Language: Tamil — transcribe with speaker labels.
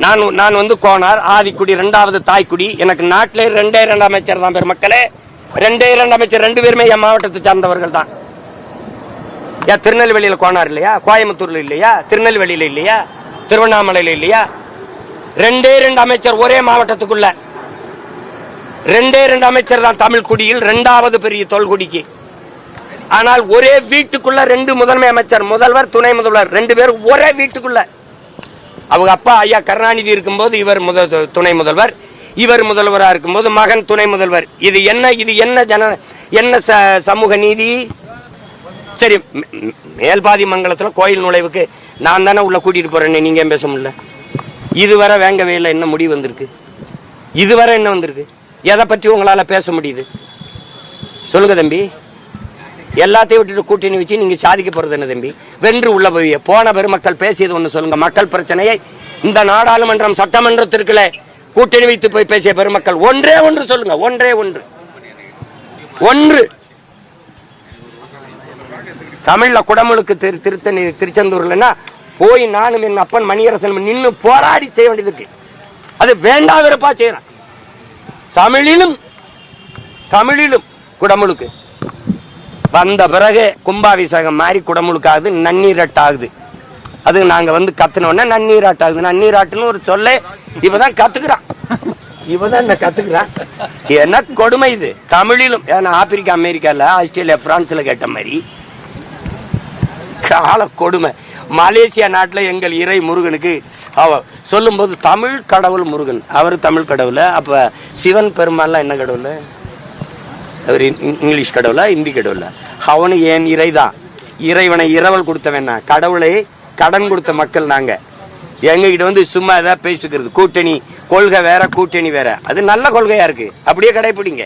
Speaker 1: நான் வந்து கோனார் ஆதிக்குடி 2வது தாய்க்குடி. எனக்கு நாட்டிலே 2 அமைச்சர் தான் பெருமக்களே. 2 அமைச்சர் 2 பேருமே என் மாவட்டத்தை சார்ந்தவர்கள் தான். ஏன் திருநெல்வேலியில கோனார் இல்லையா, கோயம்புத்தூர்ல இல்லையா, திருநெல்வேலியில இல்லையா, திருவண்ணாமலையில இல்லையா? 2 அமைச்சர் ஒரே மாவட்டத்துக்குள்ள. 2 அமைச்சர் தான் தமிழ் குடியில் 2வது பெரிய தொல்குடிக்கு. ஆனால் ஒரே வீட்டுக்குள்ள 2 முதன்மை அமைச்சர், முதல்வர் துணை முதல்வர் 2 பேரும் ஒரே வீட்டுக்குள்ள. அவங்க அப்பா ஐயா கருணாநிதி இருக்கும்போது இவர் துணை முதல்வர், இவர் முதல்வராக இருக்கும்போது மகன் துணை முதல்வர். இது என்ன சமூக நீதி? சரி, மேல்பாதி மங்கலத்துல கோயில் நுழைவுக்கு நான் தானே உள்ள கூட்டிட்டு போறேன்னு நீங்க பேச முடியல. இதுவரை வேங்கவே இல்லை, என்ன முடிவு வந்திருக்கு? இதுவரை என்ன வந்திருக்கு? எதை பற்றி உங்களால பேச முடியுது? சொல்லுங்க தம்பி. எல்லாத்தையும் விட்டுட்டு கூட்டணி வச்சு நீங்க சாதிக்க போறது என்ன தம்பி? வென்று உள்ள போய் போன பெருமக்கள் பேசியது ஒண்ணு சொல்லுங்க. மக்கள் பிரச்சனையை இந்த நாடாளுமன்றம் சட்டமன்றத்திற்குள்ள கூட்டணி வைத்து போய் பேசிய பெருமக்கள் ஒன்றே ஒன்று சொல்லுங்க. ஒன்றே ஒன்று. தமிழ்ல குடமுழுக்கு திருச்செந்தூர்லன்னா போய் நானும் என் அப்பன் மணியரசன் நின்று போராடி செய்ய வேண்டியதுக்கு அது வேண்டாம் வெறுப்பா செய்யறான். தமிழிலும் குடமுழுக்கு வந்த பிறகு கும்பாபிஷேகம் மாதிரி குடமுழுக்காகுது, நன்னீராட்டாகுது. அது நாங்க வந்து கத்துனோன்னா நன்னீராட்டாகுது. நன்னீராட்டுன்னு ஒரு சொல்ல இவதான் கத்துக்கிறான். என்ன கொடுமை இது? தமிழிலும். ஏன்னா ஆப்பிரிக்கா, அமெரிக்கால, ஆஸ்திரேலியா, பிரான்ஸ்ல கேட்ட மாதிரி கால கொடுமை. மலேசியா நாட்டில் எங்கள் இறை முருகனுக்கு சொல்லும் போது தமிழ் கடவுள் முருகன், அவர் தமிழ் கடவுள். அப்ப சிவன் பெருமாள்லாம் என்ன கடவுள்? அவர் இங்கிலீஷ் கடவுளா, இந்தி கடவுளா? அவனு ஏன் இறைதான். இறைவனை இரவல் கொடுத்தவன், கடவுளை கடன் கொடுத்த மக்கள் நாங்க. எங்ககிட்ட வந்து சும்மா ஏதாவது பேசிக்கிறது. கூட்டணி கொள்கை வேற, கூட்டணி வேற. அது நல்ல கொள்கையா இருக்கு, அப்படியே கடைபிடிங்க.